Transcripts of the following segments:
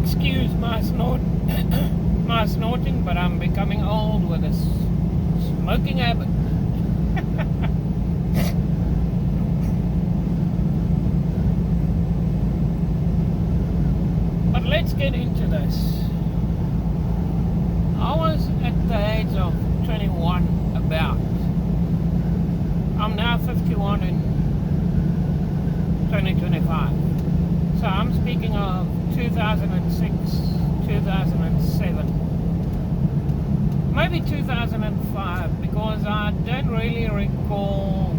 Excuse my my snorting, but I'm becoming old with a smoking habit. But let's get into this. I was at the age of 21 about. I'm now 51 in 2025. So I'm speaking of 2006, 2007, maybe 2005, because I don't really recall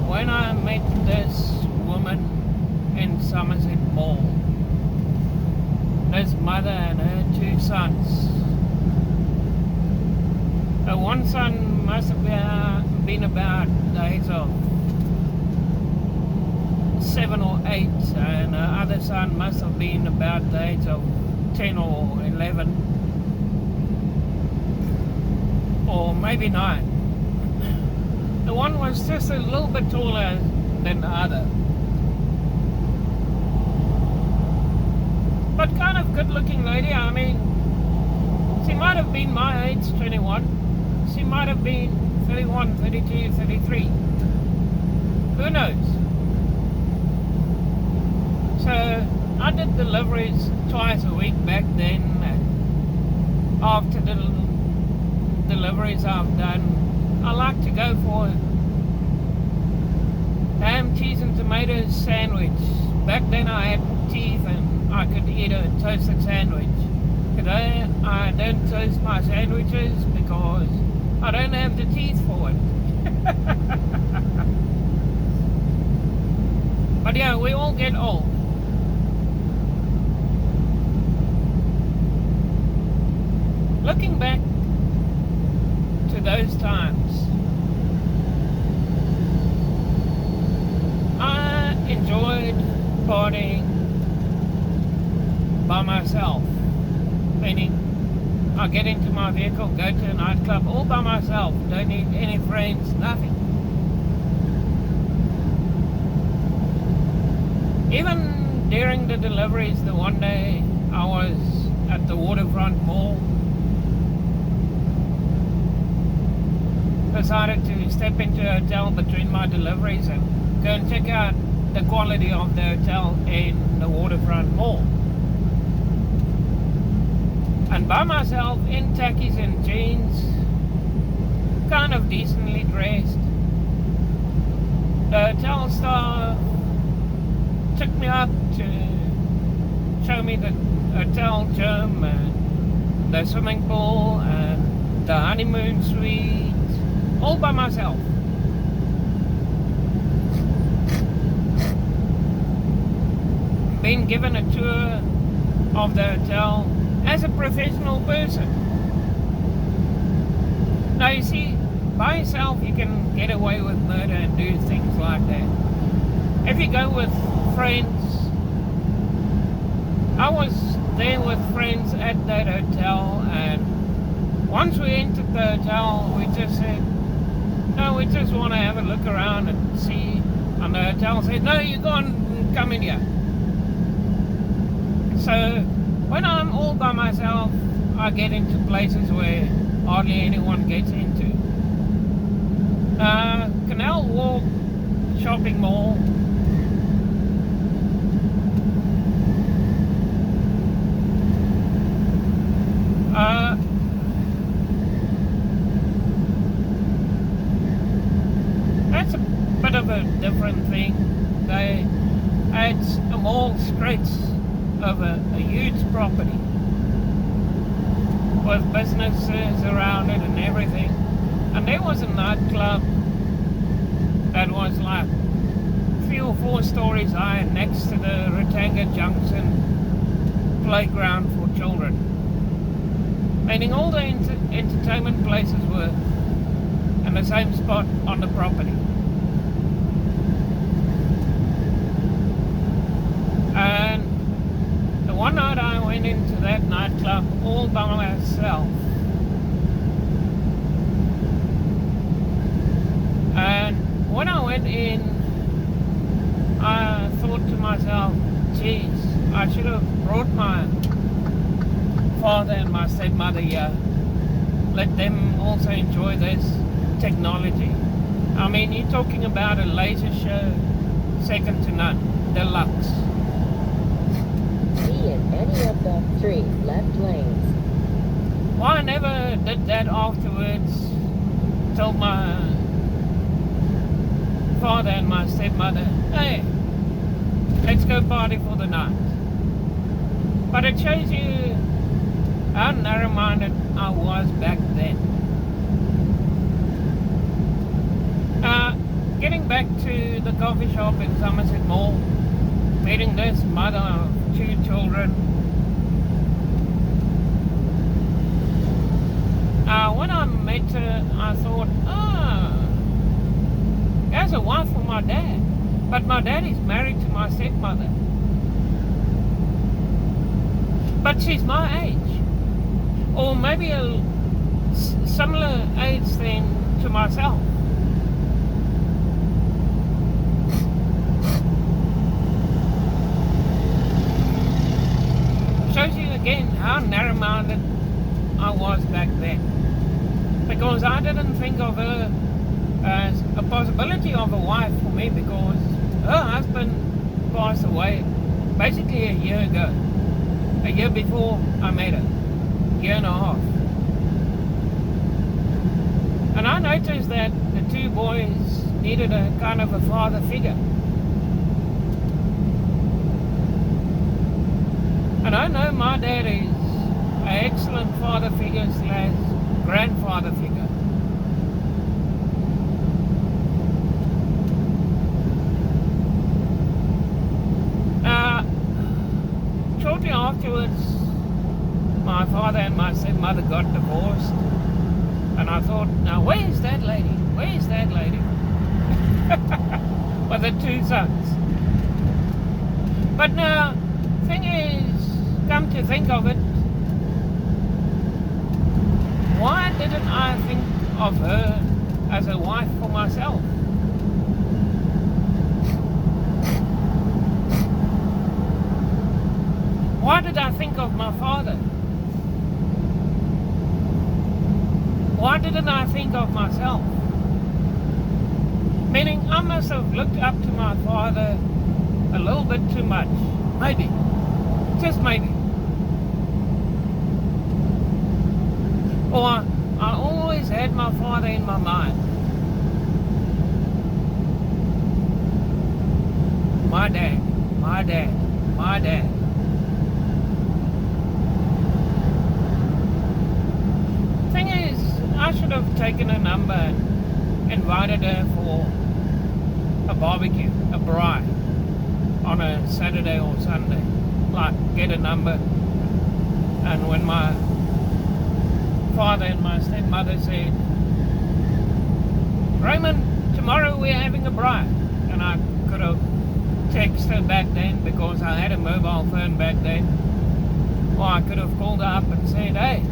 when I met this woman in Somerset Mall. This mother and her two sons. Her one son must have been about the age of 7 or 8, and her other son must have been about the age of 10 or 11, or maybe 9. The one was just a little bit taller than the other, but kind of good looking lady. I mean, she might have been my age, 21. She might have been 31, 32, 33. Who knows? So I did deliveries twice a week back then, and after the deliveries I've done, I like to go for ham, cheese and tomatoes sandwich. Back then I had teeth and I could eat a toasted sandwich. Today I don't toast my sandwiches because I don't have the teeth for it. But yeah, we all get old. Looking back to those times, I enjoyed partying by myself, meaning I get into my vehicle, go to a nightclub all by myself, don't need any friends, nothing. Even during the deliveries, the one day I was at the Waterfront Mall, decided to step into a hotel between my deliveries and go and check out the quality of the hotel in the Waterfront Mall. And by myself, in khakis and jeans, kind of decently dressed, the hotel staff took me up to show me the hotel gym and the swimming pool and the honeymoon suite, all by myself. Being given a tour of the hotel as a professional person. Now you see, by yourself you can get away with murder and do things like that. If you go with friends, I was there with friends at that hotel, and once we entered the hotel we just said, no, we just want to have a look around and see. And the hotel said, no, you go and come in here. So when I'm all by myself, I get into places where hardly anyone gets into. Canal Walk shopping mall. That's a bit of a different thing. It's a mall stretch of a huge property with businesses around it and everything. And there was a nightclub that was like 3 or 4 stories high next to the Ratanga Junction playground for children. Meaning all the entertainment places were in the same spot on the property. And one night I went into that nightclub all by myself, and when I went in I thought to myself, geez, I should have brought my father and my stepmother here. Let them also enjoy this technology. I mean, you're talking about a laser show, second to none, deluxe. Be in any of the 3 left lanes. Why I never did that afterwards, told my father and my stepmother, hey, let's go party for the night. But it shows you how narrow-minded I was back then. Getting back to the coffee shop in Somerset Mall, meeting this mother of 2 children. When I met her, I thought, there's a wife for my dad. But my dad is married to my stepmother. But she's my age. Or maybe a similar age then to myself. Shows you again how narrow-minded I was back then. Because I didn't think of her as a possibility of a wife for me, because her husband passed away basically a year ago. A year before I met her. Year and a half. And I noticed that the 2 boys needed a kind of a father figure. And I know my dad is an excellent father figure / grandfather figure. Shortly afterwards, my father and my stepmother got divorced. And I thought, now where's that lady? Where's that lady? With the 2 sons. But now, thing is, come to think of it, why didn't I think of her as a wife for myself? Why did I think of my father? Why didn't I think of myself? Meaning, I must have looked up to my father a little bit too much. Maybe. Just maybe. Or I always had my father in my mind. My dad, my dad, my dad. Thing is, I should have taken a number and invited her for a barbecue, a braai, on a Saturday or Sunday. Like, get a number. And when my father and my stepmother said, Raymond, tomorrow we're having a braai. And I could have texted her back then, because I had a mobile phone back then. Or I could have called her up and said, hey,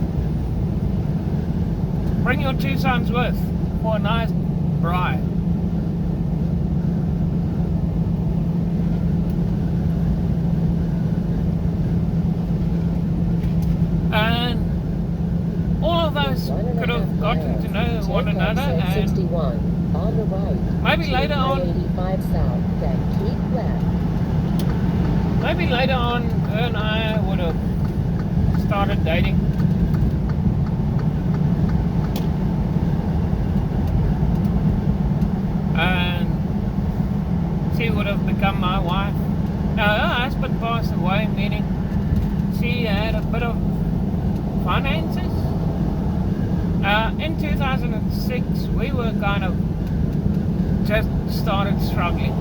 bring your 2 sons with for a nice braai. And all of us could have gotten to know one another, and 61 on the right. maybe later on, 85 south, then keep left. maybe later on, her and I would have started dating. And she would have become my wife. Now, her husband passed away, meaning she had a bit of finances. In 2006, we were kind of just started struggling.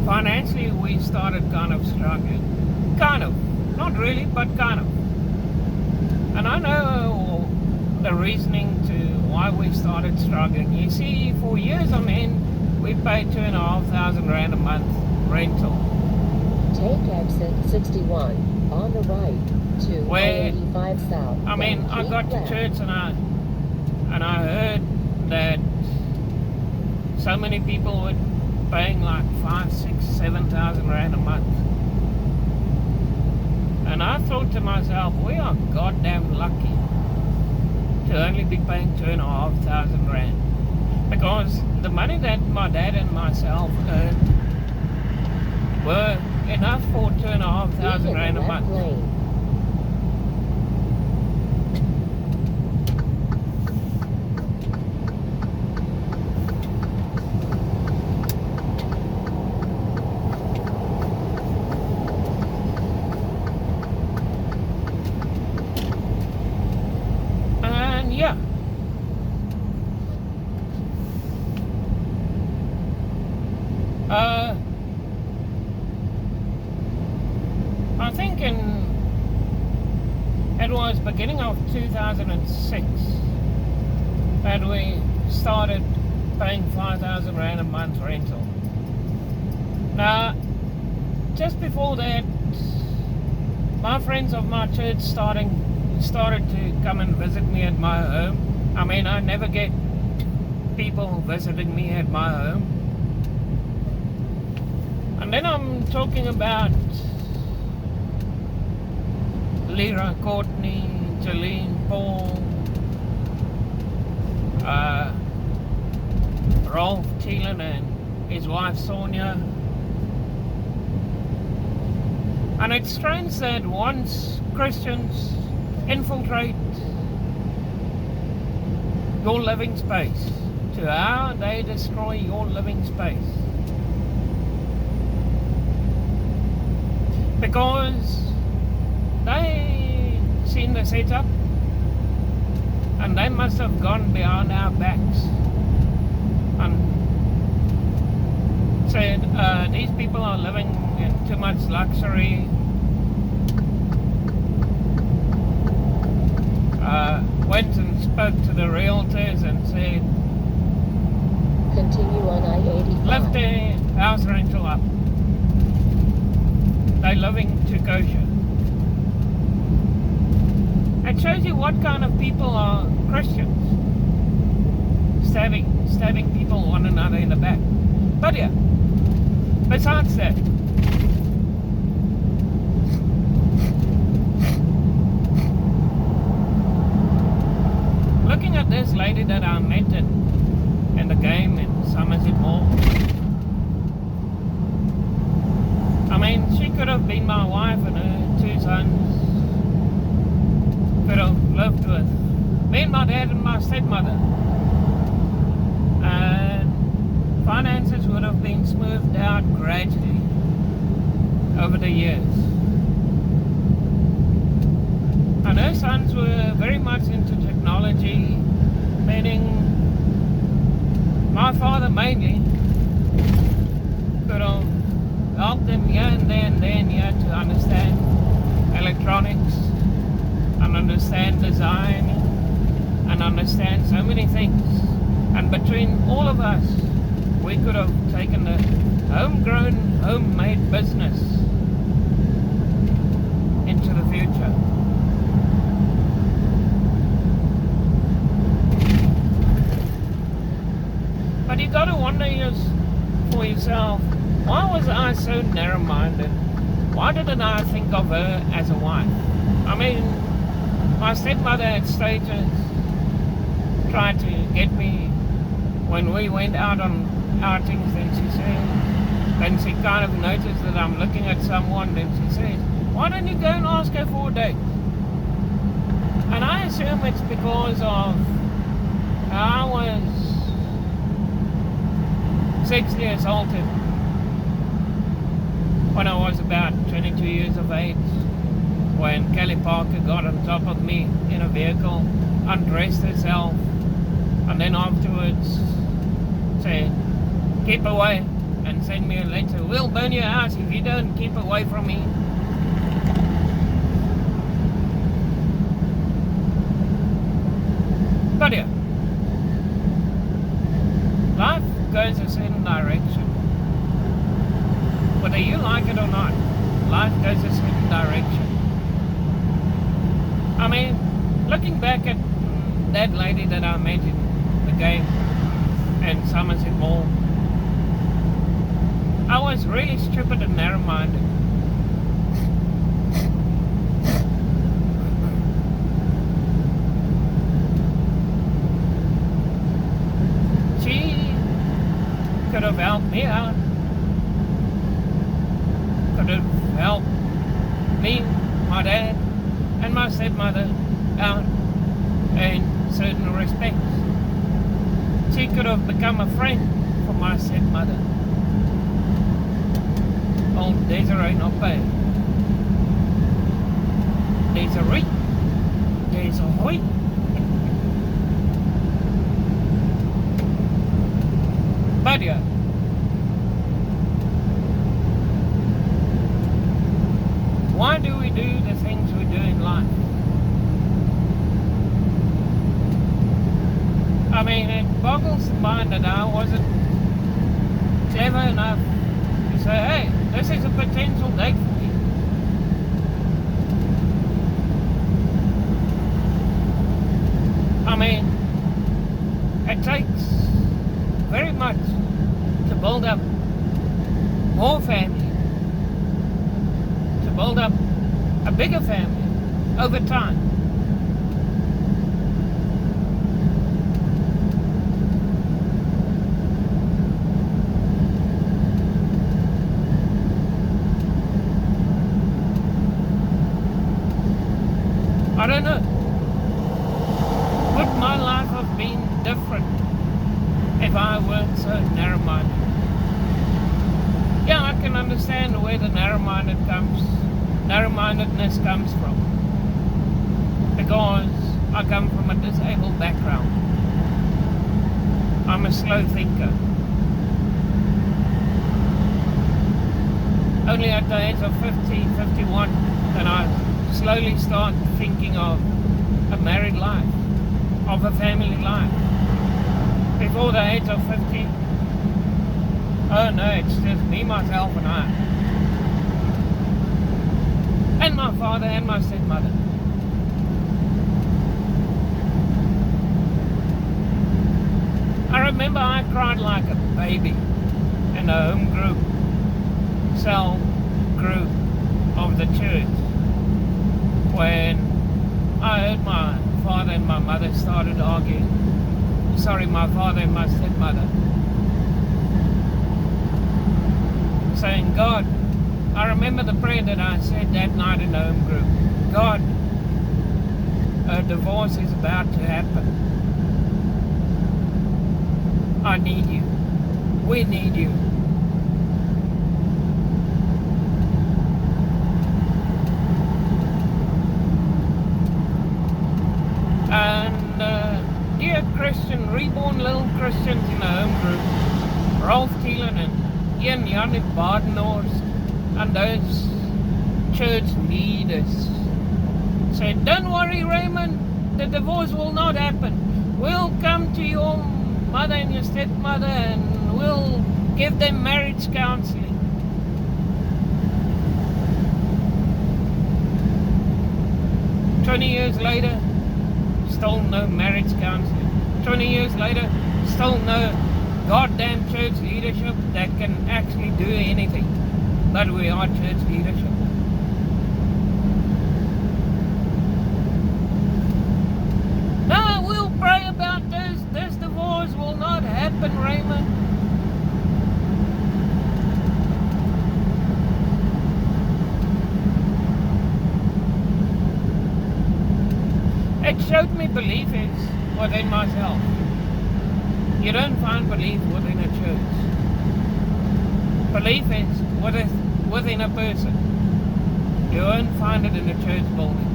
Financially, we started kind of struggling. Kind of. Not really, but kind of. And I know the reasoning to why we started struggling. You see, for years on end, we paid 2,500 Rand a month rental. Take exit 61 on the right to Where, 85 south. I mean, then I keep got to left. church and I And I heard that so many people were paying like 5, 6, 7,000 rand a month. And I thought to myself, we are goddamn lucky to only be paying 2,500 rand. Because the money that my dad and myself earned were enough for 2,500 rand a month. Lane. And yeah. I think it was beginning of 2006 that we started paying 5,000 rand a month rental. Now, just before that, my friends of my church started to come and visit me at my home. I mean, I never get people visiting me at my home. And then I'm talking about Lyra, Courtney, Jolene, Paul, Rolf Thielen and his wife Sonia. And it's strange that once Christians infiltrate your living space, to how they destroy your living space. Because they seen the setup and they must have gone behind our backs and said, these people are living in too much luxury. Went and spoke to the realtors and said, Continue on I-85. lift their house rental up. They're living too kosher. It shows you what kind of people are Christians. Stabbing people one another in the back. But yeah, besides that, looking at this lady that I met in the game in Somerset Mall, I mean, she could have been my wife and her 2 sons. Could have lived with me and my dad and my stepmother. And finances would have been smoothed out gradually over the years. And her sons were very much into technology, meaning my father mainly could have helped them here and there and to understand electronics and understand design and understand so many things. And between all of us, we could have taken a homegrown, homemade business into the future. But you got to wonder for yourself, why was I so narrow-minded? Why didn't I think of her as a wife? I mean, my stepmother at stages tried to get me when we went out on outings, then she kind of noticed that I'm looking at someone, then she says, why don't you go and ask her for a date? And I assume it's because of how I was sexually assaulted when I was about 22 years of age, when Kelly Parker got on top of me in a vehicle, undressed herself, and then afterwards said, keep away, and send me a letter, we'll burn your house if you don't keep away from me. But yeah, life goes a certain direction. Whether you like it or not, life goes a certain direction. I mean, looking back at that lady that I met in the game in Somerset Mall. I was really stupid and narrow-minded. She could have helped me out. Could have helped me, my dad, and my stepmother out in certain respects. She could have become a friend for my stepmother. Old Desiree not bad. Desiree. Desiree. But yeah. Why do we do the things we do in life? I mean, it boggles the mind that I wasn't clever enough to say, hey, this is a potential date for me. I mean, it takes very much to build up more family, to build up a bigger family over time. I don't know. Would my life have been different if I weren't so narrow-minded? Yeah, I can understand where the narrow-mindedness comes from. Because I come from a disabled background. I'm a slow thinker. Only at the age of 50, 51, then I slowly start thinking of a married life, of a family life. Before the age of 50, oh no, it's just me, myself and I. And my father and my stepmother. I remember I cried like a baby in a home group, cell group of the church, when I heard my father and my mother started arguing. Sorry, my father and my stepmother. Saying, God, I remember the prayer that I said that night in the home group. God, a divorce is about to happen. I need you. We need you. And dear Christian, reborn little Christians in the home group, Rolf Thielen and Ian Jannik Badenhorst and those church leaders said, don't worry, Raymond, the divorce will not happen. We'll come to your mother and your stepmother and we'll give them marriage counseling. "20 years later, still no marriage counseling. 20 years later, still no goddamn church leadership that can actually do anything. But we are church leadership. No, we'll pray about this. This divorce will not happen, Raymond. It showed me belief is within myself. You don't find belief within a church. Belief is within a person. You won't find it in a church building.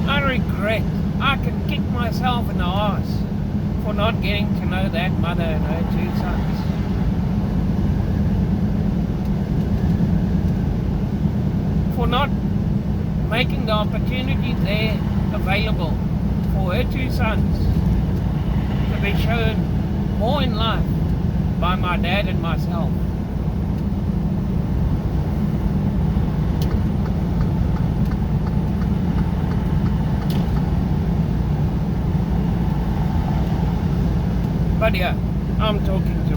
I regret. I can kick myself in the arse for not getting to know that mother and her 2 sons. For not making the opportunity there available for her 2 sons to be shown more in life by my dad and myself. But yeah, I'm talking